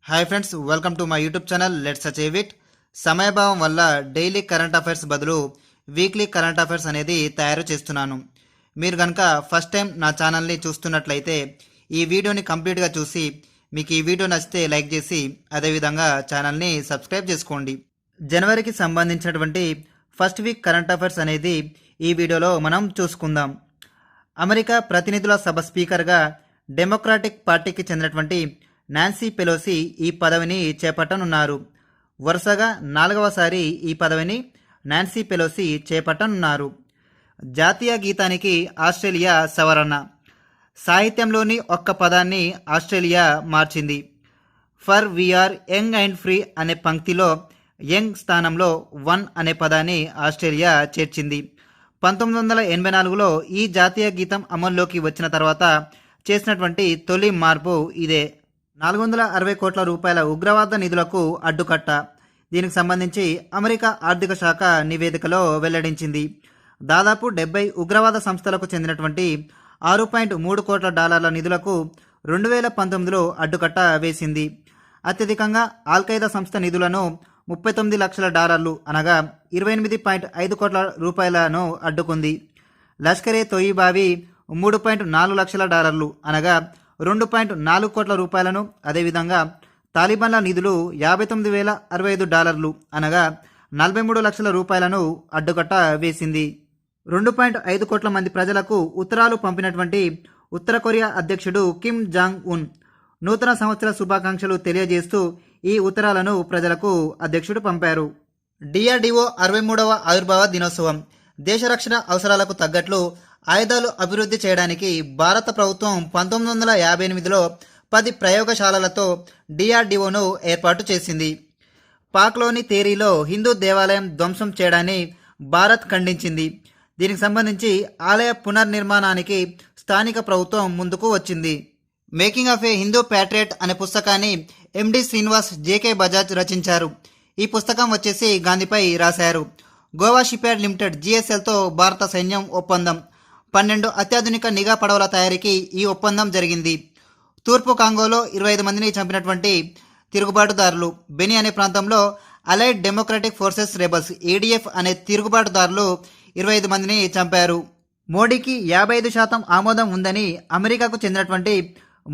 Hi friends, welcome to my YouTube channel let's achieve it. సమయభావం వల్ల daily current affairs బదులు weekly current affairs అనేది తయారు చేస్తున్నాను. మీరు కనుక ఫస్ట్ టైం నా ఛానల్ని చూస్తున్నట్లయితే ఈ వీడియోని కంప్లీట్గా చూసి మీకు ఈ వీడియో నచ్చితే లైక్ చేసి అదేవిధంగా ఛానల్ని సబ్స్క్రైబ్ చేసుకోండి. జనవరికి సంబంధించినటువంటి ఫస్ట్ వీక్ కరెంట్ అఫైర్స్ అనేది ఈ వీడియోలో మనం చూసుకుందాం. అమెరికా ప్రతినిధుల సభ స్పీకర్గా డెమోక్రాటిక్ పార్టీకి చెందినటువంటి నాన్సీ పెలోసి ఈ పదవిని చేపట్టనున్నారు. వరుసగా 4వసారి ఈ పదవిని నాన్సీ పెలోసి చేపట్టనున్నారు. జాతీయ గీతానికి ఆస్ట్రేలియా సవరణ. సాహిత్యంలోని ఒక్క పదాన్ని ఆస్ట్రేలియా మార్చింది. For we're young and free అనే పంక్తిలో యంగ్ స్థానంలో వన్ అనే పదాన్ని ఆస్ట్రేలియా చేర్చింది. 1984లో ఈ జాతీయ గీతం అమల్లోకి వచ్చిన తర్వాత చేసినటువంటి తొలి మార్పు ఇదే. 460 కోట్ల రూపాయల ఉగ్రవాద నిధులకు అడ్డుకట్ట. దీనికి సంబంధించి అమెరికా ఆర్థిక శాఖ నివేదికలో వెల్లడించింది. దాదాపు 70 ఉగ్రవాద సంస్థలకు చెందినటువంటి 6.3 కోట్ల డాలర్ల నిధులకు 2019లో అడ్డుకట్ట వేసింది. అత్యధికంగా ఆల్ఖైదా సంస్థ నిధులను 39 లక్షల డాలర్లు అనగా 28.5 కోట్ల రూపాయలను అడ్డుకుంది. లష్కరే తోయిబావి 3.4 లక్షల డాలర్లు అనగా 2.4 కోట్ల రూపాయలను, అదేవిధంగా తాలిబాన్ల నిధులు 59,065 డాలర్లు అనగా 43 లక్షల రూపాయలను అడ్డుకట్ట వేసింది. 2.5 కోట్ల మంది ప్రజలకు ఉత్తరాలు పంపినటువంటి ఉత్తర కొరియా అధ్యక్షుడు కిమ్ జాంగ్ ఉన్ నూతన సంవత్సర శుభాకాంక్షలు తెలియజేస్తూ ఈ ఉత్తరాలను ప్రజలకు అధ్యక్షుడు పంపారు. డిఆర్డిఓ 63వ ఆవిర్భావ దినోత్సవం. దేశ రక్షణ అవసరాలకు తగ్గట్లు ఆయుధాలు అభివృద్ధి చేయడానికి భారత ప్రభుత్వం 1958లో 10 ప్రయోగశాలలతో డిఆర్డిఓను ఏర్పాటు చేసింది. పాక్లోని తేరీలో హిందూ దేవాలయం ధ్వంసం చేయడాన్ని భారత్ ఖండించింది. దీనికి సంబంధించి ఆలయ పునర్నిర్మాణానికి స్థానిక ప్రభుత్వం ముందుకు వచ్చింది. Making of A Hindu patriot అనే పుస్తకాన్ని ఎండి శ్రీనివాస్ జేకే బజాజ్ రచించారు. ఈ పుస్తకం వచ్చేసి గాంధీపై రాశారు. గోవా షిప్యార్డ్ లిమిటెడ్ జిఎస్ఎల్తో భారత సైన్యం ఒప్పందం. 12 అత్యాధునిక నిఘా పడవల తయారీకి ఈ ఒప్పందం జరిగింది. తూర్పు కాంగోలో 25 మందిని చంపినటువంటి తిరుగుబాటుదారులు. బెని అనే ప్రాంతంలో allied democratic forces rebels ADF అనే తిరుగుబాటుదారులు 25 మందిని చంపారు. మోడీకి 55% ఆమోదం ఉందని అమెరికాకు చెందినటువంటి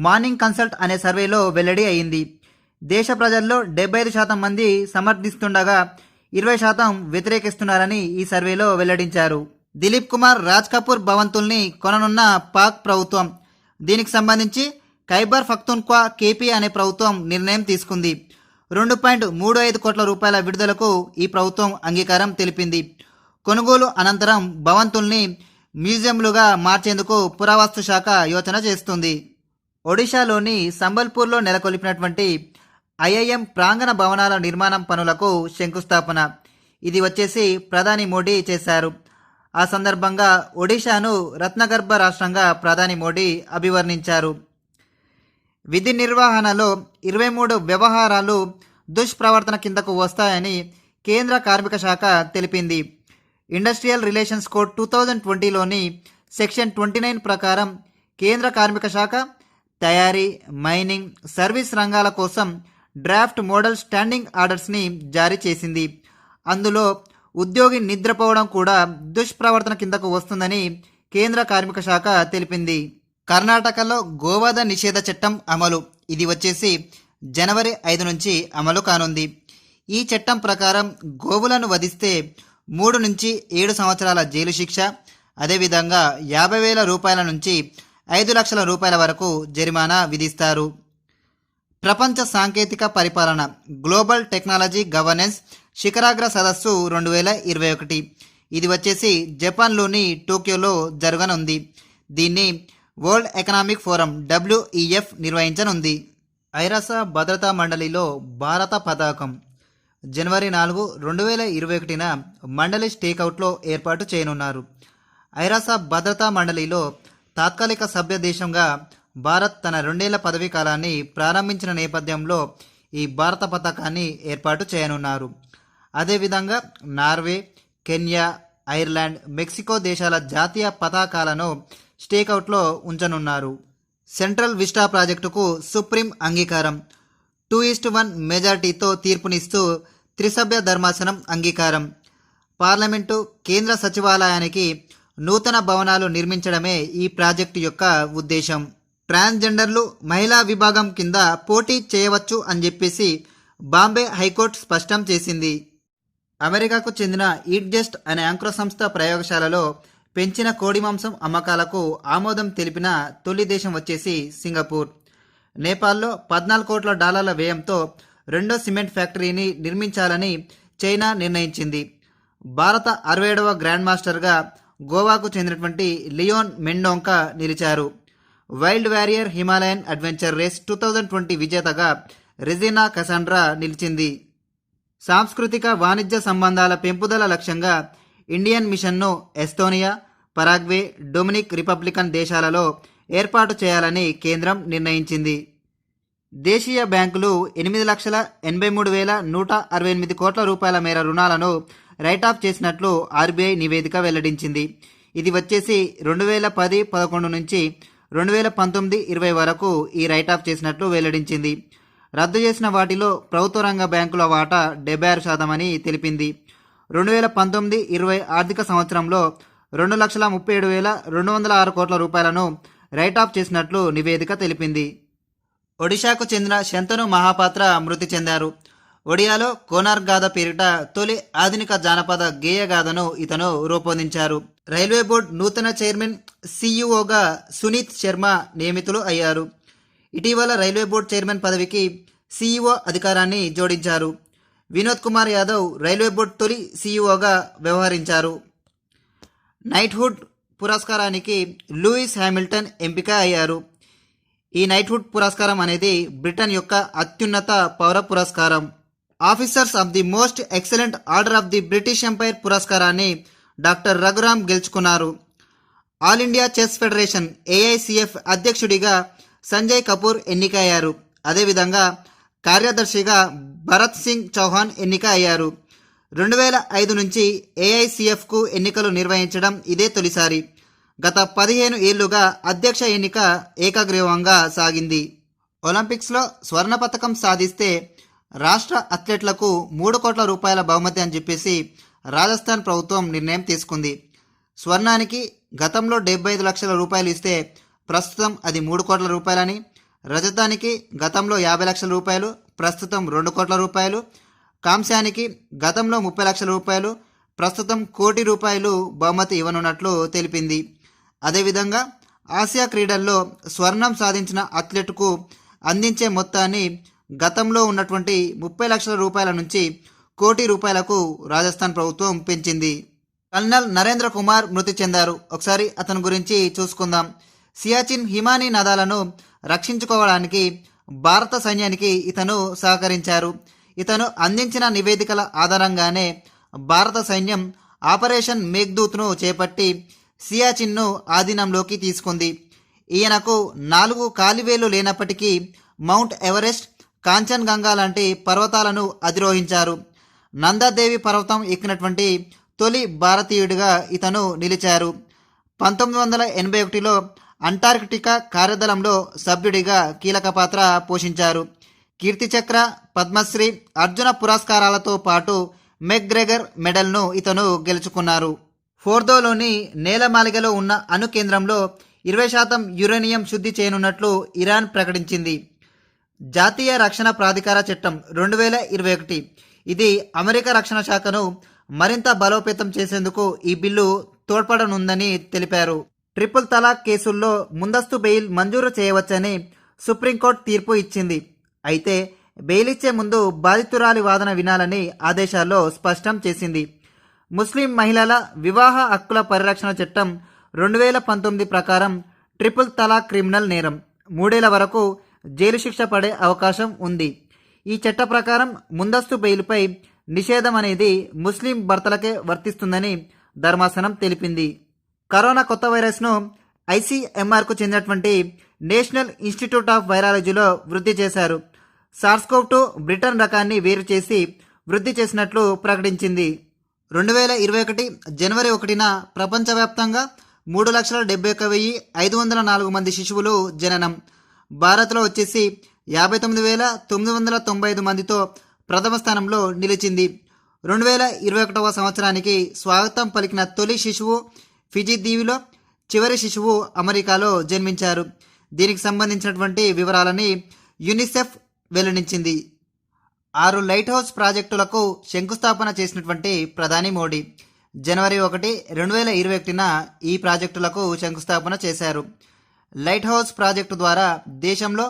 మార్నింగ్ కన్సల్ట్ అనే సర్వేలో వెల్లడి అయింది. దేశ ప్రజల్లో 75% మంది సమర్థిస్తుండగా 20% వ్యతిరేకిస్తున్నారని ఈ సర్వేలో వెల్లడించారు. దిలీప్ కుమార్ రాజ్ కపూర్ భవంతుల్ని కొననున్న పాక్ ప్రభుత్వం. దీనికి సంబంధించి ఖైబర్ పఖ్తూన్ఖ్వా కేపీ అనే ప్రభుత్వం నిర్ణయం తీసుకుంది. 2.35 కోట్ల రూపాయల విడుదలకు ఈ ప్రభుత్వం అంగీకారం తెలిపింది. కొనుగోలు అనంతరం భవంతుల్ని మ్యూజియంలుగా మార్చేందుకు పురావస్తు శాఖ యోచన చేస్తుంది. ఒడిశాలోని సంబల్పూర్లో నెలకొల్పినటువంటి ఐఐఎం ప్రాంగణ భవనాల నిర్మాణం పనులకు శంకుస్థాపన. ఇది వచ్చేసి ప్రధాని మోడీ చేశారు. ఆ సందర్భంగా ఒడిశాను రత్నగర్భ రాష్ట్రంగా ప్రధాని మోడీ అభివర్ణించారు. విధి నిర్వహణలో 23 వ్యవహారాలు దుష్ప్రవర్తన కిందకు వస్తాయని కేంద్ర కార్మిక శాఖ తెలిపింది. ఇండస్ట్రియల్ రిలేషన్స్ కోడ్ 2020లోని సెక్షన్ 29 ప్రకారం కేంద్ర కార్మిక శాఖ తయారీ, మైనింగ్, సర్వీస్ రంగాల కోసం డ్రాఫ్ట్ మోడల్ స్టాండింగ్ ఆర్డర్స్ని జారీ చేసింది. అందులో ఉద్యోగి నిద్రపోవడం కూడా దుష్ప్రవర్తన కిందకు వస్తుందని కేంద్ర కార్మిక శాఖ తెలిపింది. కర్ణాటకలో గోవధ నిషేధ చట్టం అమలు. ఇది వచ్చేసి జనవరి 5 నుంచి అమలు కానుంది. ఈ చట్టం ప్రకారం గోవులను వధిస్తే 3 నుంచి 7 సంవత్సరాల జైలు శిక్ష, అదేవిధంగా 50,000 రూపాయల నుంచి 5 లక్షల రూపాయల వరకు జరిమానా విధిస్తారు. ప్రపంచ సాంకేతిక పరిపాలన గ్లోబల్ టెక్నాలజీ గవర్నెన్స్ శిఖరాగ్ర సదస్సు 2021. ఇది వచ్చేసి జపాన్లోని టోక్యోలో జరగనుంది. దీన్ని వరల్డ్ ఎకనామిక్ ఫోరం WEF నిర్వహించనుంది. ఐరాస భద్రతా మండలిలో భారత పతాకం. జనవరి 4, 2021న మండలి స్టేక్అవుట్లో ఏర్పాటు చేయనున్నారు. ఐరాస భద్రతా మండలిలో తాత్కాలిక సభ్య దేశంగా భారత్ తన 2 ఏళ్ల పదవీ కాలాన్ని ప్రారంభించిన నేపథ్యంలో ఈ భారత పతాకాన్ని ఏర్పాటు చేయనున్నారు. అదేవిధంగా నార్వే, కెన్యా, ఐర్లాండ్, మెక్సికో దేశాల జాతీయ పతాకాలను స్టేక్అవుట్లో ఉంచనున్నారు. సెంట్రల్ విస్టా ప్రాజెక్టుకు సుప్రీం అంగీకారం. 2:1 మెజార్టీతో తీర్పునిస్తూ త్రిసభ్య ధర్మాసనం అంగీకారం. పార్లమెంటు, కేంద్ర సచివాలయానికి నూతన భవనాలు నిర్మించడమే ఈ ప్రాజెక్టు యొక్క ఉద్దేశం. ట్రాన్స్జెండర్లు మహిళా విభాగం కింద పోటీ చేయవచ్చు అని చెప్పేసి బాంబే హైకోర్టు స్పష్టం చేసింది. అమెరికాకు చెందిన ఈట్ జస్ట్ అనే యాంక్రో సంస్థ ప్రయోగశాలలో పెంచిన కోడి మాంసం అమ్మకాలకు ఆమోదం తెలిపిన తొలి దేశం వచ్చేసి సింగపూర్. నేపాల్లో $14 కోట్ల వ్యయంతో రెండో సిమెంట్ ఫ్యాక్టరీని నిర్మించాలని చైనా నిర్ణయించింది. భారత 67వ గ్రాండ్ మాస్టర్గా గోవాకు చెందినటువంటి లియోన్ మెండోంకా నిలిచారు. Wild warrior Himalayan adventure race 2020 విజేతగా రెజినా కసాండ్రా నిలిచింది. సాంస్కృతిక వాణిజ్య సంబంధాల పెంపుదల లక్ష్యంగా ఇండియన్ మిషన్ను ఎస్తోనియా, పరాగ్వే, డొమినిక్ రిపబ్లికన్ దేశాలలో ఏర్పాటు చేయాలని కేంద్రం నిర్ణయించింది. దేశీయ బ్యాంకులు 8,83,168 కోట్ల రూపాయల మేర రుణాలను రైటాఫ్ చేసినట్లు ఆర్బీఐ నివేదిక వెల్లడించింది. ఇది వచ్చేసి 2010-11 నుంచి 2019-20 వరకు ఈ రైటాఫ్ చేసినట్లు వెల్లడించింది. రద్దు చేసిన వాటిలో ప్రభుత్వ రంగ బ్యాంకుల వాటా 76% అని తెలిపింది. 2019-20 ఆర్థిక సంవత్సరంలో 2,37,206 కోట్ల రూపాయలను రైటాఫ్ చేసినట్లు నివేదిక తెలిపింది. ఒడిశాకు చెందిన శంతను మహాపాత్ర మృతి చెందారు. ఒడియాలో కోనార్క్ గాథ పేరిట తొలి ఆధునిక జానపద గేయ గాథను ఇతను రూపొందించారు. రైల్వే బోర్డు నూతన చైర్మన్ సీఈఓగా సునీత్ శర్మ నియమితులు అయ్యారు. ఇటీవల రైల్వే బోర్డు చైర్మన్ పదవికి సీఈఓ అధికారాన్ని జోడించారు. వినోద్ కుమార్ యాదవ్ రైల్వే బోర్డు తొలి సీఈఓగా వ్యవహరించారు. నైట్హుడ్ పురస్కారానికి లూయిస్ హ్యామిల్టన్ ఎంపిక అయ్యారు. ఈ నైట్హుడ్ పురస్కారం అనేది బ్రిటన్ యొక్క అత్యున్నత పౌర పురస్కారం. Officers of the most excellent order of the British empire పురస్కారాన్ని డాక్టర్ రఘురామ్ గెలుచుకున్నారు. All India chess federation AICF అధ్యక్షుడిగా సంజయ్ కపూర్ ఎన్నికయ్యారు. అదేవిధంగా కార్యదర్శిగా భరత్ సింగ్ చౌహాన్ ఎన్నిక అయ్యారు. 2005 నుంచి ఏఐసిఎఫ్కు ఎన్నికలు నిర్వహించడం ఇదే తొలిసారి. గత 15 ఏళ్లుగా అధ్యక్ష ఎన్నిక ఏకగ్రీవంగా సాగింది. ఒలింపిక్స్లో స్వర్ణ పతకం సాధిస్తే రాష్ట్ర అథ్లెట్లకు 3 కోట్ల రూపాయల బహుమతి అని చెప్పేసి రాజస్థాన్ ప్రభుత్వం నిర్ణయం తీసుకుంది. స్వర్ణానికి గతంలో 75 లక్షల రూపాయలు ఇస్తే ప్రస్తుతం అది 3 కోట్ల రూపాయలని, రజతానికి గతంలో 50 లక్షల రూపాయలు, ప్రస్తుతం 2 కోట్ల రూపాయలు, కాంస్యానికి గతంలో 30 లక్షల రూపాయలు, ప్రస్తుతం 1 కోటి రూపాయలు బహుమతి ఇవ్వనున్నట్లు తెలిపింది. అదేవిధంగా ఆసియా క్రీడల్లో స్వర్ణం సాధించిన అథ్లెట్కు అందించే మొత్తాన్ని గతంలో ఉన్నటువంటి 30 లక్షల రూపాయల నుంచి 1 కోటి రూపాయలకు రాజస్థాన్ ప్రభుత్వం పెంచింది. కల్నల్ నరేంద్ర కుమార్ మృతి చెందారు. ఒకసారి అతని గురించి చూసుకుందాం. సియాచిన్ హిమానీ నదాలను రక్షించుకోవడానికి భారత సైన్యానికి ఇతను సహకరించారు. ఇతను అందించిన నివేదికల ఆధారంగానే భారత సైన్యం ఆపరేషన్ మేఘ్దూత్ను చేపట్టి సియాచిన్ను ఆధీనంలోకి తీసుకుంది. ఈయనకు 4 కాలివేలు లేనప్పటికీ మౌంట్ ఎవరెస్ట్, కాంచన్గంగా లాంటి పర్వతాలను అధిరోహించారు. నందాదేవి పర్వతం ఎక్కినటువంటి తొలి భారతీయుడిగా ఇతను నిలిచారు. 1981లో అంటార్కిటికా కార్యదళంలో సభ్యుడిగా కీలక పాత్ర పోషించారు. కీర్తిచక్ర, పద్మశ్రీ, అర్జున పురస్కారాలతో పాటు మెక్గ్రెగర్ మెడల్ను ఇతను గెలుచుకున్నారు. ఫోర్దోలోని నేలమాలిగలో ఉన్న అణు కేంద్రంలో 20% యురేనియం శుద్ధి చేయనున్నట్లు ఇరాన్ ప్రకటించింది. జాతీయ రక్షణ ప్రాధికార చట్టం 2021 ఇది అమెరికా రక్షణ శాఖను మరింత బలోపేతం చేసేందుకు ఈ బిల్లు తోడ్పడనుందని తెలిపారు. ట్రిపుల్ తలాక్ కేసుల్లో ముందస్తు బెయిల్ మంజూరు చేయవచ్చని సుప్రీంకోర్టు తీర్పు ఇచ్చింది. అయితే బెయిల్ ఇచ్చే ముందు బాధితురాలి వాదన వినాలని ఆదేశాల్లో స్పష్టం చేసింది. ముస్లిం మహిళల వివాహ హక్కుల పరిరక్షణ చట్టం 2019 ప్రకారం ట్రిపుల్ తలాక్ క్రిమినల్ నేరం, 3 ఏళ్ల వరకు జైలు శిక్ష పడే అవకాశం ఉంది. ఈ చట్ట ప్రకారం ముందస్తు బెయిల్పై నిషేధం అనేది ముస్లిం భర్తలకే వర్తిస్తుందని ధర్మాసనం తెలిపింది. కరోనా కొత్త వైరస్ను ఐసీఎంఆర్కు చెందినటువంటి నేషనల్ ఇన్స్టిట్యూట్ ఆఫ్ వైరాలజీలో వృద్ధి చేశారు. సార్స్కోవ్-2 బ్రిటన్ రకాన్ని వేరు చేసి వృద్ధి చేసినట్లు ప్రకటించింది. 2021 జనవరి 1న ప్రపంచవ్యాప్తంగా 3,71,504 మంది శిశువులు జననం. భారత్లో వచ్చేసి 59,995 మందితో ప్రథమ స్థానంలో నిలిచింది. 2021వ సంవత్సరానికి స్వాగతం పలికిన తొలి శిశువు ఫిజీ దీవిలో, చివరి శిశువు అమెరికాలో జన్మించారు. దీనికి సంబంధించినటువంటి వివరాలని యునిసెఫ్ వెల్లడించింది. 6 లైట్ హౌస్ ప్రాజెక్టులకు శంకుస్థాపన చేసినటువంటి ప్రధాని మోడీ జనవరి 1, 2021న ఈ ప్రాజెక్టులకు శంకుస్థాపన చేశారు. లైట్ హౌస్ ప్రాజెక్టు ద్వారా దేశంలో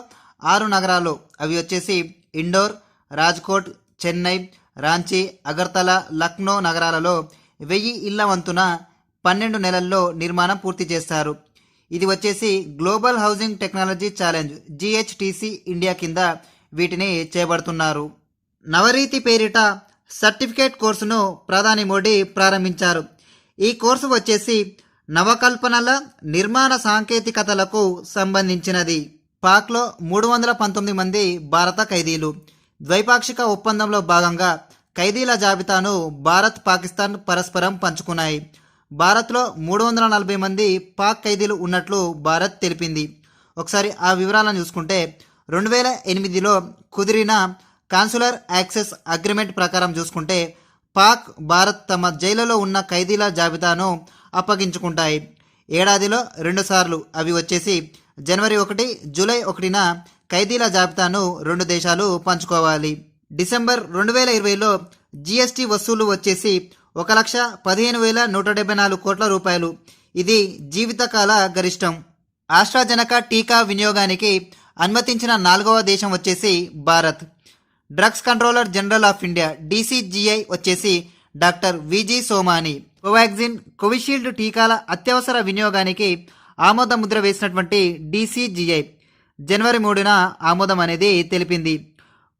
6 నగరాలు, అవి వచ్చేసి ఇండోర్, రాజ్కోట్, చెన్నై, రాంచీ, అగర్తల, లక్నో నగరాలలో 1000 ఇళ్ల వంతున 12 నెలల్లో నిర్మాణం పూర్తి చేస్తారు. ఇది వచ్చేసి global housing technology challenge GHTC India కింద వీటిని చేపడుతున్నారు. నవరీతి పేరిట సర్టిఫికేట్ కోర్సును ప్రధాని మోడీ ప్రారంభించారు. ఈ కోర్సు వచ్చేసి నవకల్పనల నిర్మాణ సాంకేతికతలకు సంబంధించినది. పాక్లో 319 మంది భారత ఖైదీలు. ద్వైపాక్షిక ఒప్పందంలో భాగంగా ఖైదీల జాబితాను భారత్, పాకిస్తాన్ పరస్పరం పంచుకున్నాయి. భారత్లో 340 మంది పాక్ ఖైదీలు ఉన్నట్లు భారత్ తెలిపింది. ఒకసారి ఆ వివరాలను చూసుకుంటే 2008లో కుదిరిన కాన్సులర్ యాక్సెస్ అగ్రిమెంట్ ప్రకారం చూసుకుంటే పాక్, భారత్ తమ జైలులో ఉన్న ఖైదీల జాబితాను అప్పగించుకుంటాయి. ఏడాదిలో 2 సార్లు, అవి వచ్చేసి జనవరి 1, జూలై 1న ఖైదీల జాబితాను 2 దేశాలు పంచుకోవాలి. డిసెంబర్ 2020లో GST వసూలు వచ్చేసి 1,15,174 కోట్ల రూపాయలు. ఇది జీవితకాల గరిష్టం. ఆస్ట్రాజెనకా టీకా వినియోగానికి అనుమతించిన 4వ దేశం వచ్చేసి Bharat. Drugs controller general of India DCGI వచ్చేసి డాక్టర్ విజి సోమాని కోవాక్సిన్, కోవిషీల్డ్ టీకాల అత్యవసర వినియోగానికి ఆమోద ముద్ర వేసినటువంటి DCGI జనవరి 3న ఆమోదం అనేది తెలిపింది.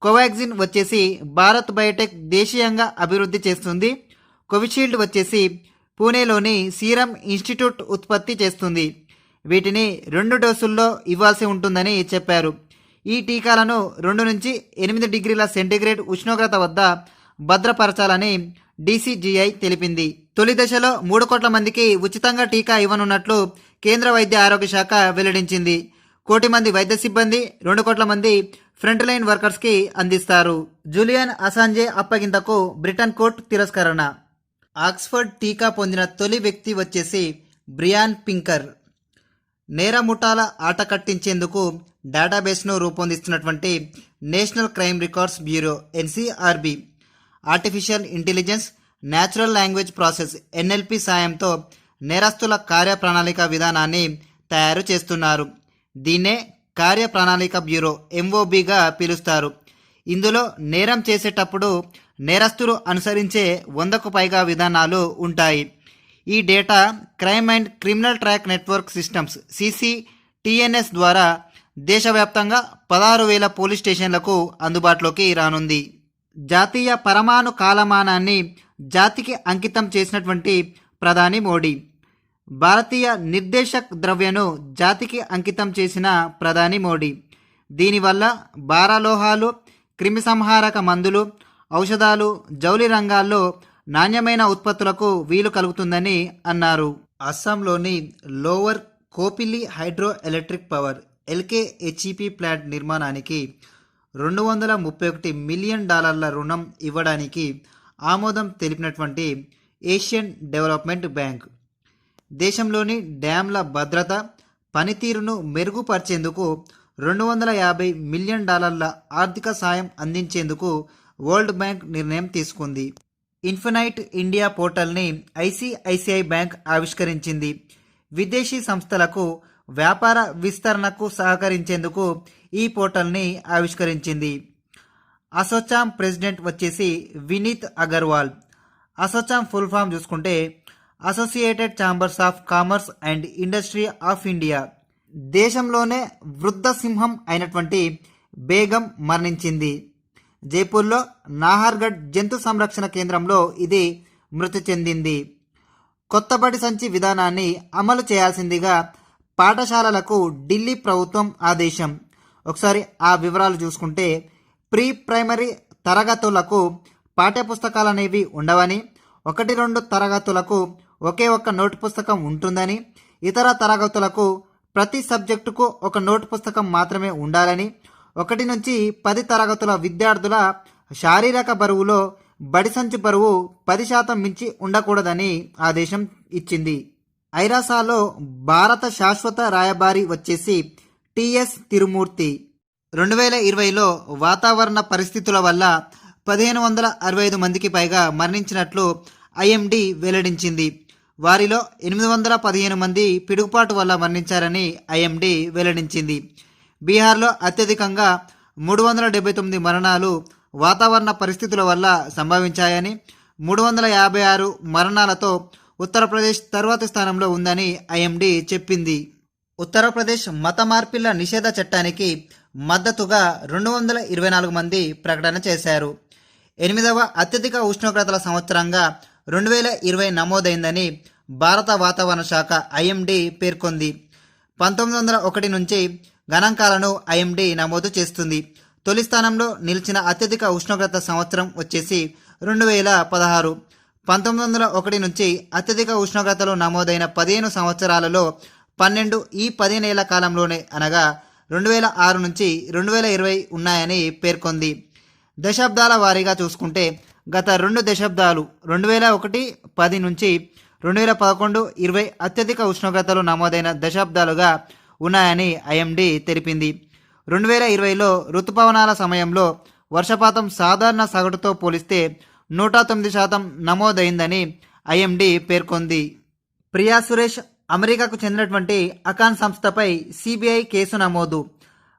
కోవాక్సిన్ వచ్చేసి భారత్ బయోటెక్ దేశీయంగా అభివృద్ధి చేస్తుంది. కోవిషీల్డ్ వచ్చేసి పూణేలోని సీరం ఇన్స్టిట్యూట్ ఉత్పత్తి చేస్తుంది. వీటిని 2 డోసుల్లో ఇవ్వాల్సి ఉంటుందని చెప్పారు. ఈ టీకాలను 2 నుంచి 8 డిగ్రీల సెంటీగ్రేడ్ ఉష్ణోగ్రత వద్ద భద్రపరచాలని DCGI తెలిపింది. తొలి దశలో 3 కోట్ల మందికి ఉచితంగా టీకా ఇవ్వనున్నట్లు కేంద్ర వైద్య ఆరోగ్య శాఖ వెల్లడించింది. 1 కోటి మంది వైద్య సిబ్బంది, 2 కోట్ల మంది ఫ్రంట్ లైన్ వర్కర్స్కి అందిస్తారు. జూలియన్ అసాంజే అప్పగింతకు బ్రిటన్ కోర్టు తిరస్కరణ. ఆక్స్ఫర్డ్ టీకా పొందిన తొలి వ్యక్తి వచ్చేసి బ్రియాన్ పింకర్. నేర ముఠాల ఆట కట్టించేందుకు డేటాబేస్ను రూపొందిస్తున్నటువంటి National Crime Records Bureau NCRB artificial intelligence, natural language process NLP సాయంతో నేరస్తుల కార్యప్రణాళిక విధానాన్ని తయారు చేస్తున్నారు. దీన్నే కార్యప్రణాళిక బ్యూరో MOBగా పిలుస్తారు. ఇందులో నేరం చేసేటప్పుడు నేరస్తులు అనుసరించే 100కు పైగా విధానాలు ఉంటాయి. ఈ data crime and criminal track network systems CCTNS ద్వారా దేశవ్యాప్తంగా 16,000 పోలీస్ స్టేషన్లకు అందుబాటులోకి రానుంది. జాతీయ పరమాణు కాలమానాన్ని జాతికి అంకితం చేసినటువంటి ప్రధాని మోడీ. భారతీయ నిర్దేశక్ ద్రవ్యను జాతికి అంకితం చేసిన ప్రధాని మోడీ. దీనివల్ల భారలోహాలు, క్రిమిసంహారక మందులు, ఔషధాలు, జౌళి రంగాల్లో నాణ్యమైన ఉత్పత్తులకు వీలు కలుగుతుందని అన్నారు. అస్సాంలోని lower Kopili hydro electric power LKHEP plant నిర్మాణానికి $231 మిలియన్ రుణం ఇవ్వడానికి ఆమోదం తెలిపినటువంటి ఏషియన్ డెవలప్మెంట్ బ్యాంక్ దేశంలోని డ్యాంల భద్రత, పనితీరును మెరుగుపరిచేందుకు $250 మిలియన్ ఆర్థిక సాయం అందించేందుకు వరల్డ్ బ్యాంక్ నిర్ణయం తీసుకుంది. ఇన్ఫినైట్ ఇండియా పోర్టల్ని ICICI బ్యాంక్ ఆవిష్కరించింది. విదేశీ సంస్థలకు వ్యాపార విస్తరణకు సహకరించేందుకు ఈ పోర్టల్ని ఆవిష్కరించింది. అసోచామ్ ప్రెసిడెంట్ వచ్చేసి వినీత్ అగర్వాల్. అసోచామ్ ఫుల్ ఫామ్ చూసుకుంటే Associated Chambers of Commerce and Industry of India. దేశంలోనే వృద్ధ సింహం అయినటువంటి బేగం మరణించింది. జైపూర్లో నాహర్గఢ్ జంతు సంరక్షణ కేంద్రంలో ఇది మృతి చెందింది. కొత్త బడి సంచి విధానాన్ని అమలు చేయాల్సిందిగా పాఠశాలలకు ఢిల్లీ ప్రభుత్వం ఆదేశం. ఒకసారి ఆ వివరాలు చూసుకుంటే ప్రీ ప్రైమరీ తరగతులకు పాఠ్యపుస్తకాలు అనేవి ఉండవని, 1-2 తరగతులకు ఒకే ఒక్క నోటు పుస్తకం ఉంటుందని, ఇతర తరగతులకు ప్రతి సబ్జెక్టుకు ఒక నోటు పుస్తకం మాత్రమే ఉండాలని, 1 నుంచి 10 తరగతుల విద్యార్థుల శారీరక బరువులో బడి సంచి బరువు 10% మించి ఉండకూడదని ఆదేశం ఇచ్చింది. ఐరాసాలో భారత శాశ్వత రాయబారి వచ్చేసి టిఎస్ తిరుమూర్తి. 2020లో వాతావరణ పరిస్థితుల వల్ల 1565 మందికి పైగా మరణించినట్లు ఐఎండీ వెల్లడించింది. వారిలో 815 మంది పిడుగుపాటు వల్ల మరణించారని ఐఎండీ వెల్లడించింది. బీహార్లో అత్యధికంగా 379 మరణాలు వాతావరణ పరిస్థితుల వల్ల సంభవించాయని, 356 మరణాలతో ఉత్తరప్రదేశ్ తర్వాతి స్థానంలో ఉందని ఐఎండీ చెప్పింది. ఉత్తరప్రదేశ్ మత మార్పిళ్ల నిషేధ చట్టానికి మద్దతుగా 224 మంది ప్రకటన చేశారు. 8వ అత్యధిక ఉష్ణోగ్రతల సంవత్సరంగా 2020 నమోదైందని భారత వాతావరణ శాఖ ఐఎండీ పేర్కొంది. 1901 నుంచి గణాంకాలను ఐఎండీ నమోదు చేస్తుంది. తొలి స్థానంలో నిలిచిన అత్యధిక ఉష్ణోగ్రత సంవత్సరం వచ్చేసి 2016. 1901 నుంచి అత్యధిక ఉష్ణోగ్రతలు నమోదైన 15 సంవత్సరాలలో 12 ఈ 15 ఏళ్ల కాలంలోనే అనగా 2006 నుంచి 2020 ఉన్నాయని పేర్కొంది. దశాబ్దాల వారీగా చూసుకుంటే గత 2 దశాబ్దాలు 2001-10 నుంచి 2011-20 అత్యధిక ఉష్ణోగ్రతలు నమోదైన దశాబ్దాలుగా ఉన్నాయని ఐఎండీ తెలిపింది. 2020లో రుతుపవనాల సమయంలో వర్షపాతం సాధారణ సగటుతో పోలిస్తే 109% నమోదైందని ఐఎండీ పేర్కొంది. ప్రియా సురేష్ అమెరికాకు చెందినటువంటి అకాన్ సంస్థపై సిబిఐ కేసు నమోదు.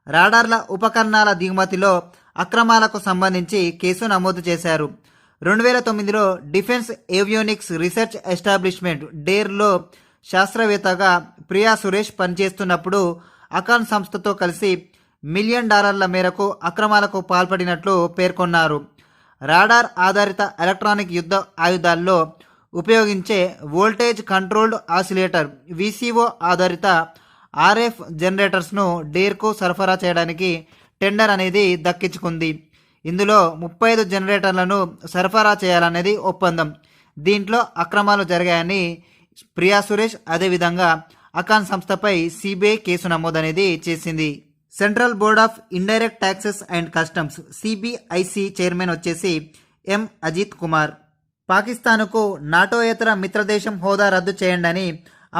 రాడార్ల ఉపకరణాల దిగుమతిలో అక్రమాలకు సంబంధించి కేసు నమోదు చేశారు. 2009లో డిఫెన్స్ ఏవియోనిక్స్ రీసెర్చ్ ఎస్టాబ్లిష్మెంట్ డేర్లో శాస్త్రవేత్తగా ప్రియా సురేష్ పనిచేస్తున్నప్పుడు అకాన్ సంస్థతో కలిసి $1 మిలియన్ మేరకు అక్రమాలకు పాల్పడినట్లు పేర్కొన్నారు. రాడార్ ఆధారిత ఎలక్ట్రానిక్ యుద్ధ ఆయుధాల్లో ఉపయోగించే వోల్టేజ్ కంట్రోల్డ్ ఆసిలేటర్ విసిఓ ఆధారిత ఆర్ఎఫ్ జనరేటర్స్ను డేర్కు సరఫరా చేయడానికి టెండర్ అనేది దక్కించుకుంది. ఇందులో 35 జనరేటర్లను సరఫరా చేయాలనేది ఒప్పందం. దీంట్లో అక్రమాలు జరిగాయని ప్రియా సురేష్ అదేవిధంగా అకాన్ సంస్థపై సిబిఐ కేసు నమోదనేది చేసింది. Central board of indirect taxes and customs CBIC chairman వచ్చేసి ఎం అజిత్ కుమార్. పాకిస్తాన్కు నాటోయేతర మిత్రదేశం హోదా రద్దు చేయండని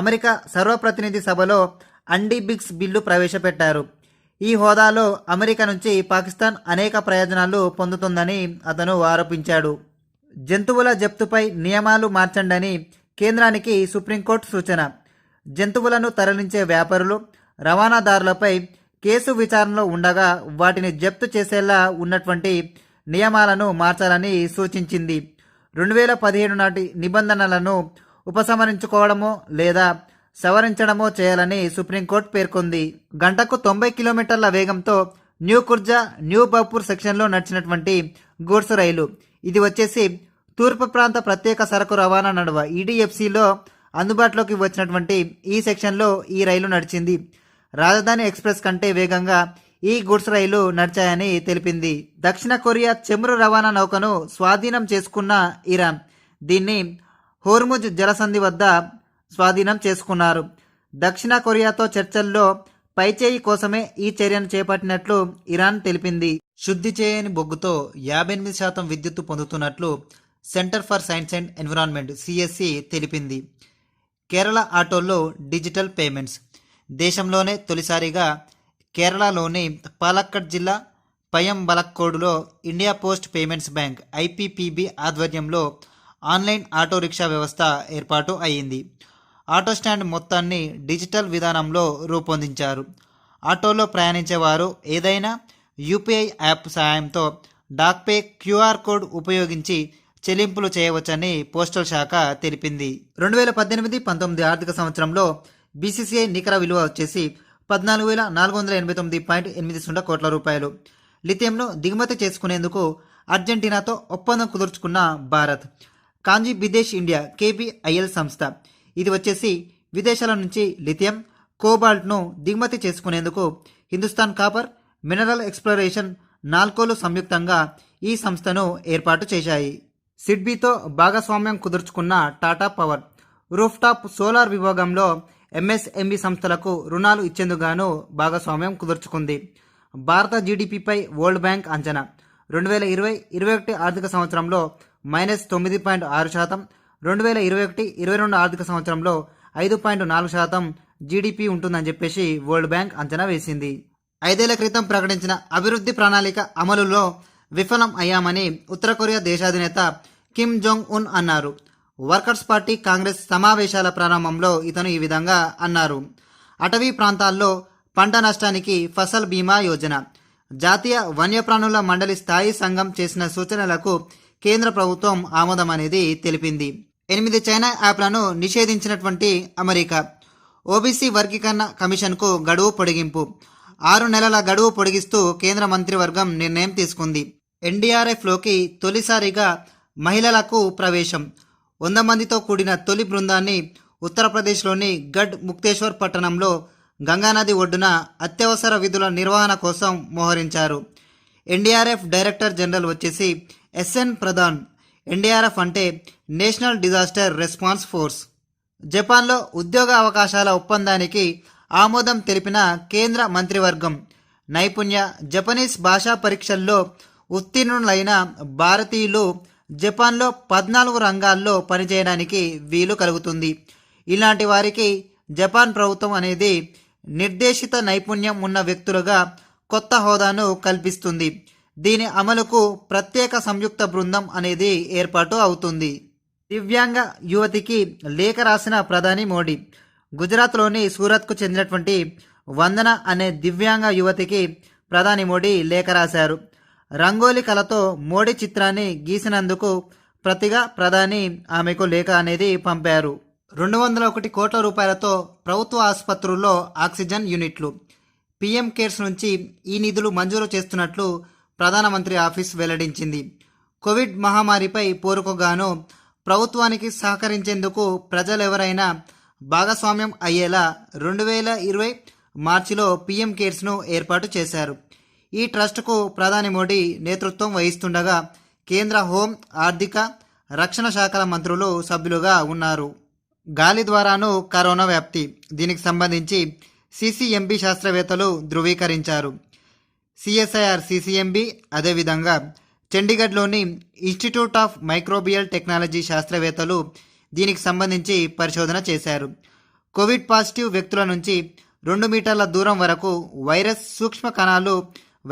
అమెరికా సర్వప్రతినిధి సభలో అండీ బిగ్స్ బిల్లు ప్రవేశపెట్టారు. ఈ హోదాలో అమెరికా నుంచి పాకిస్తాన్ అనేక ప్రయోజనాలు పొందుతుందని అతను ఆరోపించాడు. జంతువుల జప్తుపై నియమాలు మార్చండని కేంద్రానికి సుప్రీంకోర్టు సూచన. జంతువులను తరలించే వ్యాపారులు, రవాణాదారులపై కేసు విచారణలో ఉండగా వాటిని జప్తు చేసేలా ఉన్నటువంటి నియమాలను మార్చాలని సూచించింది. 2017 నాటి నిబంధనలను ఉపసంహరించుకోవడమో లేదా సవరించడమో చేయాలని సుప్రీంకోర్టు పేర్కొంది. గంటకు 90 కిలోమీటర్ల వేగంతో న్యూ కుర్జా న్యూ బహ్పూర్ సెక్షన్లో నడిచినటువంటి గూడ్స్ రైలు ఇది వచ్చేసి తూర్పు ప్రాంత ప్రత్యేక సరకు రవాణా నడువ ఈడీఎఫ్సిలో అందుబాటులోకి వచ్చినటువంటి ఈ సెక్షన్లో ఈ రైలు నడిచింది. రాజధాని ఎక్స్ప్రెస్ కంటే వేగంగా ఈ గూడ్స్ రైలు నడిచాయని తెలిపింది. దక్షిణ కొరియా చమురు రవాణా నౌకను స్వాధీనం చేసుకున్న ఇరాన్ దీన్ని హోర్ముజ్ జలసంధి వద్ద స్వాధీనం చేసుకున్నారు. దక్షిణ కొరియాతో చర్చల్లో పైచేయి కోసమే ఈ చర్యను చేపట్టినట్లు ఇరాన్ తెలిపింది. శుద్ధి చేయని బొగ్గుతో 58% విద్యుత్తు పొందుతున్నట్లు Centre for Science and Environment CSC తెలిపింది. కేరళ ఆటోల్లో డిజిటల్ పేమెంట్స్. దేశంలోనే తొలిసారిగా కేరళలోని పాలక్కడ్ జిల్లా పయంబలక్కోడులో India Post Payments Bank IPPB ఆధ్వర్యంలో ఆన్లైన్ ఆటో రిక్షా వ్యవస్థ ఏర్పాటు అయ్యింది. ఆటో స్టాండ్ మొత్తాన్ని డిజిటల్ విధానంలో రూపొందించారు. ఆటోలో ప్రయాణించేవారు ఏదైనా యూపీఐ యాప్ సహాయంతో డాక్పే క్యూఆర్ కోడ్ ఉపయోగించి చెల్లింపులు చేయవచ్చని పోస్టల్ శాఖ తెలిపింది. 2018-19 ఆర్థిక సంవత్సరంలో బీసీసీఐ నికర విలువ వచ్చేసి 14,489.80 కోట్ల రూపాయలు. లిథియంను దిగుమతి చేసుకునేందుకు అర్జెంటీనాతో ఒప్పందం కుదుర్చుకున్న భారత్. కాంజీ బిదేశ్ ఇండియా కేబీఐఎల్ సంస్థ ఇది వచ్చేసి విదేశాల నుంచి లిథియం, కోబాల్ట్ను దిగుమతి చేసుకునేందుకు హిందుస్థాన్ కాపర్, మినరల్ ఎక్స్ప్లోరేషన్, నాల్కోలు సంయుక్తంగా ఈ సంస్థను ఏర్పాటు చేశాయి. సిడ్బీతో భాగస్వామ్యం కుదుర్చుకున్న టాటా పవర్ రూఫ్టాప్ సోలార్ విభాగంలో ఎంఎస్ఎంఈ సంస్థలకు రుణాలు ఇచ్చేందుకు భాగస్వామ్యం కుదుర్చుకుంది. భారత జీడిపిపై వరల్డ్ బ్యాంక్ అంచనా 2020-21 ఆర్థిక సంవత్సరంలో -9.6%, 2021-22 ఆర్థిక సంవత్సరంలో 5.4% జీడిపి ఉంటుందని చెప్పేసి వరల్డ్ బ్యాంక్ అంచనా వేసింది. 5 ఏళ్ల క్రితం ప్రకటించిన అభివృద్ధి ప్రణాళిక అమలులో విఫలం అయ్యామని ఉత్తర కొరియా దేశాధినేత కిమ్ జోంగ్ ఉన్ అన్నారు. వర్కర్స్ పార్టీ కాంగ్రెస్ సమావేశాల ప్రారంభంలో ఇతను ఈ విధంగా అన్నారు. అటవీ ప్రాంతాల్లో పంట నష్టానికి ఫసల్ బీమా యోజన. జాతీయ వన్యప్రాణుల మండలి స్థాయి సంఘం చేసిన సూచనలకు కేంద్ర ప్రభుత్వం ఆమోదం అనేది తెలిపింది. 8 చైనా యాప్లను నిషేధించినటువంటి అమెరికా. ఓబీసీ వర్గీకరణ కమిషన్కు గడువు పొడిగింపు. 6 నెలల గడువు పొడిగిస్తూ కేంద్ర మంత్రివర్గం నిర్ణయం తీసుకుంది. ఎన్డీఆర్ఎఫ్లోకి తొలిసారిగా మహిళలకు ప్రవేశం. 100 మందితో కూడిన తొలి బృందాన్ని ఉత్తరప్రదేశ్లోని గఢ్ ముక్తేశ్వర్ పట్టణంలో గంగానది ఒడ్డున అత్యవసర విధుల నిర్వహణ కోసం మోహరించారు. ఎన్డీఆర్ఎఫ్ డైరెక్టర్ జనరల్ వచ్చేసి ఎస్ఎన్ ప్రధాన్. ఎన్డీఆర్ఎఫ్ అంటే నేషనల్ డిజాస్టర్ రెస్పాన్స్ ఫోర్స్. జపాన్లో ఉద్యోగ అవకాశాల ఒప్పందానికి ఆమోదం తెలిపిన కేంద్ర మంత్రివర్గం. నైపుణ్య జపనీస్ భాషా పరీక్షల్లో ఉత్తీర్ణులైన భారతీయులు జపాన్లో 14 రంగాల్లో పనిచేయడానికి వీలు కలుగుతుంది. ఇలాంటి వారికి జపాన్ ప్రభుత్వం అనేది నిర్దేశిత నైపుణ్యం ఉన్న వ్యక్తులుగా కొత్త హోదాను కల్పిస్తుంది. దీని అమలుకు ప్రత్యేక సంయుక్త బృందం అనేది ఏర్పాటు అవుతుంది. దివ్యాంగ యువతికి లేఖ రాసిన ప్రధాని మోడీ. గుజరాత్లోని సూరత్కు చెందినటువంటి వందన అనే దివ్యాంగ యువతికి ప్రధాని మోడీ లేఖ రాశారు. రంగోలి కళతో మోడీ చిత్రాన్ని గీసినందుకు ప్రతిగా ప్రధాని ఆమెకు లేఖ అనేది పంపారు. 201 కోట్ల రూపాయలతో ప్రభుత్వ ఆసుపత్రుల్లో ఆక్సిజన్ యూనిట్లు. పీఎం కేర్స్ నుంచి ఈ నిధులు మంజూరు చేస్తున్నట్లు ప్రధానమంత్రి ఆఫీస్ వెల్లడించింది. కోవిడ్ మహమ్మారిపై పోరుకుగాను ప్రభుత్వానికి సహకరించేందుకు ప్రజలెవరైనా భాగస్వామ్యం అయ్యేలా 2020 మార్చిలో పీఎం కేర్స్ను ఏర్పాటు చేశారు. ఈ ట్రస్టుకు ప్రధాని మోడీ నేతృత్వం వహిస్తుండగా కేంద్ర హోం, ఆర్థిక, రక్షణ శాఖల మంత్రులు సభ్యులుగా ఉన్నారు. గాలి ద్వారాను కరోనా వ్యాప్తి. దీనికి సంబంధించి సిసిఎంబి శాస్త్రవేత్తలు ధృవీకరించారు. సిఎస్ఐఆర్ సిసిఎంబి అదేవిధంగా చండీగఢ్లోని ఇన్స్టిట్యూట్ ఆఫ్ మైక్రోబియల్ టెక్నాలజీ శాస్త్రవేత్తలు దీనికి సంబంధించి పరిశోధన చేశారు. కోవిడ్ పాజిటివ్ వ్యక్తుల నుంచి 2 మీటర్ల దూరం వరకు వైరస్ సూక్ష్మ కణాలు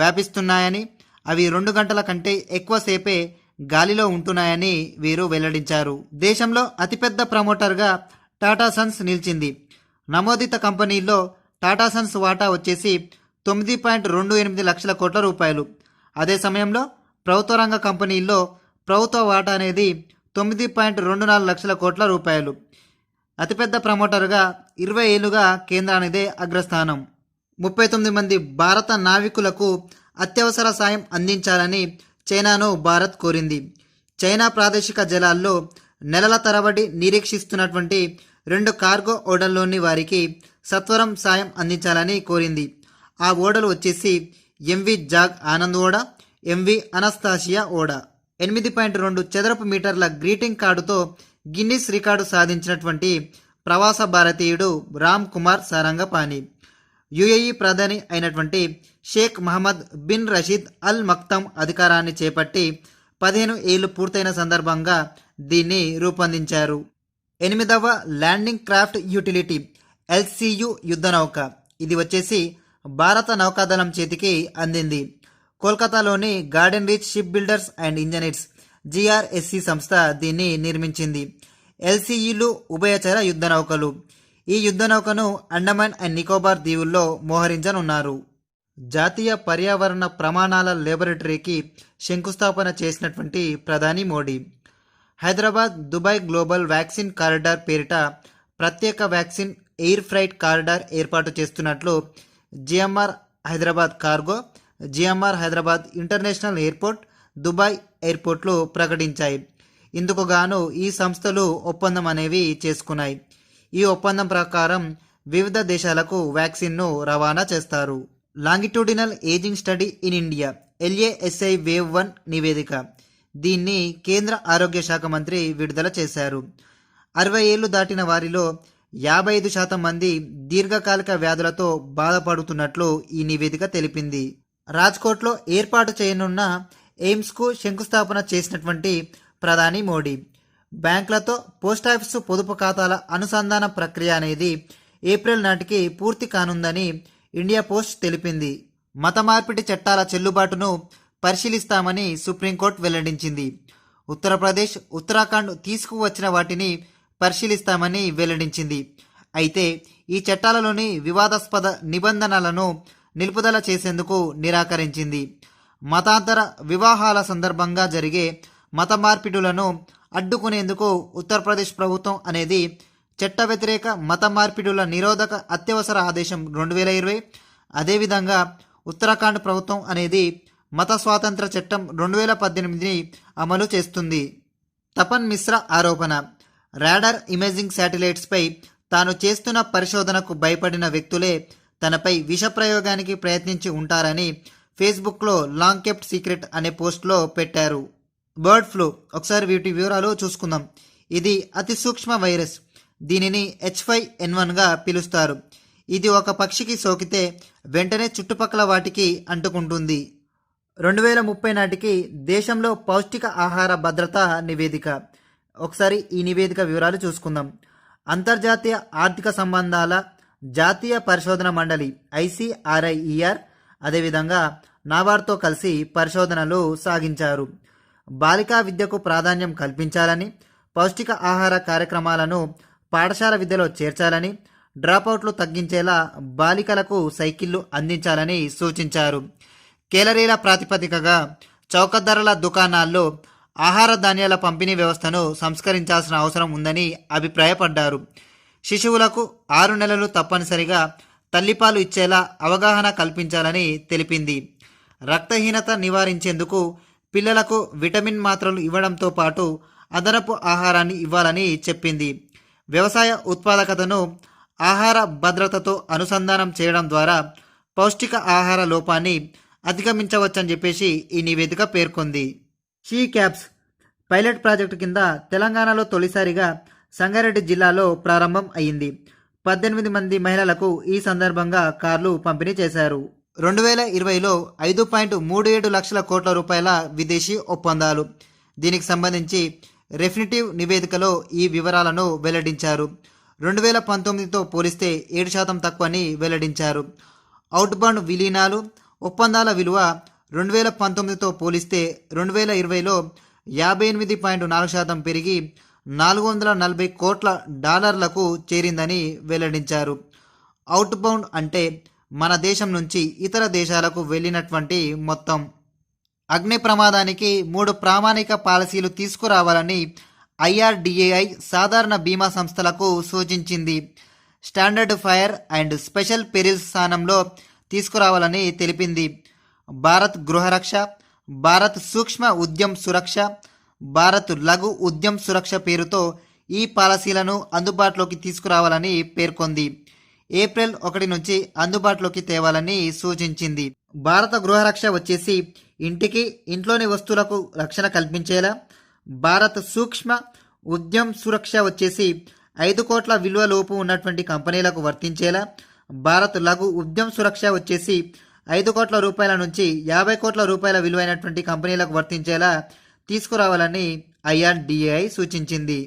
వ్యాపిస్తున్నాయని, అవి 2 గంటల కంటే ఎక్కువసేపే గాలిలో ఉంటున్నాయని వీరు వెల్లడించారు. దేశంలో అతిపెద్ద ప్రమోటర్గా టాటా సన్స్ నిలిచింది. నమోదిత కంపెనీల్లో టాటా సన్స్ వాటా వచ్చేసి 9.28 లక్షల కోట్ల రూపాయలు. అదే సమయంలో ప్రభుత్వ రంగ కంపెనీల్లో ప్రభుత్వ వాటా అనేది 9.24 లక్షల కోట్ల రూపాయలు. అతిపెద్ద ప్రమోటర్గా 20 ఏళ్లుగా కేంద్రానిదే అగ్రస్థానం. 39 మంది భారత నావికులకు అత్యవసర సాయం అందించాలని చైనాను భారత్ కోరింది. చైనా ప్రాదేశిక జలాల్లో నెలల తరబడి నిరీక్షిస్తున్నటువంటి 2 కార్గో ఓడల్లోని వారికి సత్వరం సాయం అందించాలని కోరింది. ఆ ఓడలు వచ్చేసి ఎంవి జాగ్ ఆనంద్ ఓడ, ఎంవి అనస్తాసియా ఓడ. 8.2 చదరపు మీటర్ల గ్రీటింగ్ కార్డుతో గిన్నిస్ రికార్డు సాధించినటువంటి ప్రవాస భారతీయుడు రామ్ కుమార్ సారంగపాణి. యుఏఈ ప్రధాని అయినటువంటి షేక్ మహమ్మద్ బిన్ రషీద్ అల్ మక్తమ్ అధికారాన్ని చేపట్టి 15 ఏళ్లు పూర్తయిన సందర్భంగా దీన్ని రూపొందించారు. 8వ ల్యాండింగ్ క్రాఫ్ట్ యూటిలిటీ ఎల్సియు యుద్ధ నౌక. ఇది వచ్చేసి భారత నౌకాదళం చేతికి అందింది. కోల్కతాలోని Garden Reach Shipbuilders and Engineers GRSE సంస్థ దీన్ని నిర్మించింది. ఎల్సియులు ఉభయచర యుద్ధ నౌకలు. ఈ యుద్ధ నౌకను అండమాన్ అండ్ నికోబార్ దీవుల్లో మోహరించనున్నారు. జాతీయ పర్యావరణ ప్రమాణాల లేబొరేటరీకి శంకుస్థాపన చేసినటువంటి ప్రధాని Modi. Hyderabad Dubai global vaccine corridor పేరిట ప్రత్యేక వ్యాక్సిన్ ఎయిర్ ఫ్రైట్ కారిడార్ ఏర్పాటు చేస్తున్నట్లు GMR Hyderabad cargo, GMR Hyderabad International Airport, Dubai ఎయిర్పోర్ట్లు ప్రకటించాయి. ఇందుకు గాను ఈ సంస్థలు ఒప్పందం అనేవి చేసుకున్నాయి. ఈ ఒప్పందం ప్రకారం వివిధ దేశాలకు వ్యాక్సిన్ను రవాణా చేస్తారు. Longitudinal ageing study in India LASI wave 1 నివేదిక. దీన్ని కేంద్ర ఆరోగ్య శాఖ మంత్రి విడుదల చేశారు. 60 ఏళ్లు దాటిన వారిలో 55% మంది దీర్ఘకాలిక వ్యాధులతో బాధపడుతున్నట్లు ఈ నివేదిక తెలిపింది. రాజ్కోట్లో ఏర్పాటు చేయనున్న ఎయిమ్స్కు శంకుస్థాపన చేసినటువంటి ప్రధాని మోడీ. బ్యాంకులతో పోస్టాఫీసు పొదుపు ఖాతాల అనుసంధాన ప్రక్రియ అనేది ఏప్రిల్ నాటికి పూర్తి కానుందని ఇండియా పోస్ట్ తెలిపింది. మత మార్పిడి చట్టాల చెల్లుబాటును పరిశీలిస్తామని సుప్రీంకోర్టు వెల్లడించింది. ఉత్తరప్రదేశ్, ఉత్తరాఖండ్ తీసుకువచ్చిన వాటిని పరిశీలిస్తామని వెల్లడించింది. అయితే ఈ చట్టాలలోని వివాదాస్పద నిబంధనలను నిలుపుదల చేసేందుకు నిరాకరించింది. మతాంతర వివాహాల సందర్భంగా జరిగే మత మార్పిడులను అడ్డుకునేందుకు ఉత్తరప్రదేశ్ ప్రభుత్వం అనేది చట్ట వ్యతిరేక మత మార్పిడుల నిరోధక అత్యవసర ఆదేశం 2020, అదేవిధంగా ఉత్తరాఖండ్ ప్రభుత్వం అనేది మత స్వాతంత్ర చట్టం 2018ని అమలు చేస్తుంది. తపన్ మిశ్రా ఆరోపణ. రాడార్ ఇమేజింగ్ శాటిలైట్స్పై తాను చేస్తున్న పరిశోధనకు భయపడిన వ్యక్తులే తనపై విషప్రయోగానికి ప్రయత్నించి ఉంటారని ఫేస్బుక్లో లాంగ్ కెప్ట్ సీక్రెట్ అనే పోస్ట్లో పెట్టారు. బర్డ్ ఫ్లూ, ఒకసారి వీటి వివరాలు చూసుకుందాం. ఇది అతి సూక్ష్మ వైరస్. దీనిని H5N1గా పిలుస్తారు. ఇది ఒక పక్షికి సోకితే వెంటనే చుట్టుపక్కల వాటికి అంటుకుంటుంది. 2030 నాటికి దేశంలో పౌష్టిక ఆహార భద్రత నివేదిక. ఒకసారి ఈ నివేదిక వివరాలు చూసుకుందాం. అంతర్జాతీయ ఆర్థిక సంబంధాల జాతీయ పరిశోధన మండలి ICRIER అదేవిధంగా నాబార్డ్తో కలిసి పరిశోధనలు సాగించారు. బాలికా విద్యకు ప్రాధాన్యం కల్పించాలని, పౌష్టిక ఆహార కార్యక్రమాలను పాఠశాల విద్యలో చేర్చాలని, డ్రాపౌట్లు తగ్గించేలా బాలికలకు సైకిళ్లు అందించాలని సూచించారు. కేలరీల ప్రాతిపదికగా చౌక ధరల దుకాణాల్లో ఆహార ధాన్యాల పంపిణీ వ్యవస్థను సంస్కరించాల్సిన అవసరం ఉందని అభిప్రాయపడ్డారు. శిశువులకు 6 నెలలు తప్పనిసరిగా తల్లిపాలు ఇచ్చేలా అవగాహన కల్పించాలని తెలిపింది. రక్తహీనత నివారించేందుకు పిల్లలకు విటమిన్ మాత్రలు ఇవ్వడంతో పాటు అదనపు ఆహారాన్ని ఇవ్వాలని చెప్పింది. వ్యవసాయ ఉత్పాదకతను ఆహార భద్రతతో అనుసంధానం చేయడం ద్వారా పౌష్టిక ఆహార లోపాన్ని అధిగమించవచ్చని చెప్పేసి ఈ నివేదిక పేర్కొంది. షీ క్యాబ్స్ పైలట్ ప్రాజెక్టు కింద తెలంగాణలో తొలిసారిగా సంగారెడ్డి జిల్లాలో ప్రారంభం అయింది. 18 మంది మహిళలకు ఈ సందర్భంగా కార్లు పంపిణీ చేశారు. 2020లో 5.37 లక్షల కోట్ల రూపాయల విదేశీ ఒప్పందాలు. దీనికి సంబంధించి రెఫినిటివ్ నివేదికలో ఈ వివరాలను వెల్లడించారు. 2019తో పోలిస్తే 7% తక్కువని వెల్లడించారు. అవుట్బౌండ్ విలీనాలు, ఒప్పందాల విలువ 2019తో పోలిస్తే 2020లో 58.4% పెరిగి $440 కోట్ల చేరిందని వెల్లడించారు. అవుట్బౌండ్ అంటే మన దేశం నుంచి ఇతర దేశాలకు వెళ్ళినటువంటి మొత్తం. అగ్ని ప్రమాదానికి 3 ప్రామాణిక పాలసీలు తీసుకురావాలని IRDAI సాధారణ బీమా సంస్థలకు సూచించింది. స్టాండర్డ్ ఫైర్ అండ్ స్పెషల్ పెరిల్స్ స్థానంలో తీసుకురావాలని తెలిపింది. భారత్ గృహరక్ష, భారత్ సూక్ష్మ ఉద్యమ్ సురక్ష, భారత్ లఘు ఉద్యమ్ సురక్ష పేరుతో ఈ పాలసీలను అందుబాటులోకి తీసుకురావాలని పేర్కొంది. ఏప్రిల్ 1 నుంచి అందుబాటులోకి తేవాలని సూచించింది. భారత గృహరక్ష వచ్చేసి ఇంటికి, ఇంట్లోని వస్తువులకు రక్షణ కల్పించేలా, భారత్ సూక్ష్మ ఉద్యమ్ సురక్ష వచ్చేసి 5 కోట్ల విలువ లోపు ఉన్నటువంటి కంపెనీలకు వర్తించేలా, భారత్ లఘు ఉద్యమ్ సురక్ష వచ్చేసి 5 కోట్ల రూపాయల నుంచి 50 కోట్ల రూపాయల విలువైనటువంటి కంపెనీలకు వర్తించేలా తీసుకురావాలని IRDAI సూచించింది.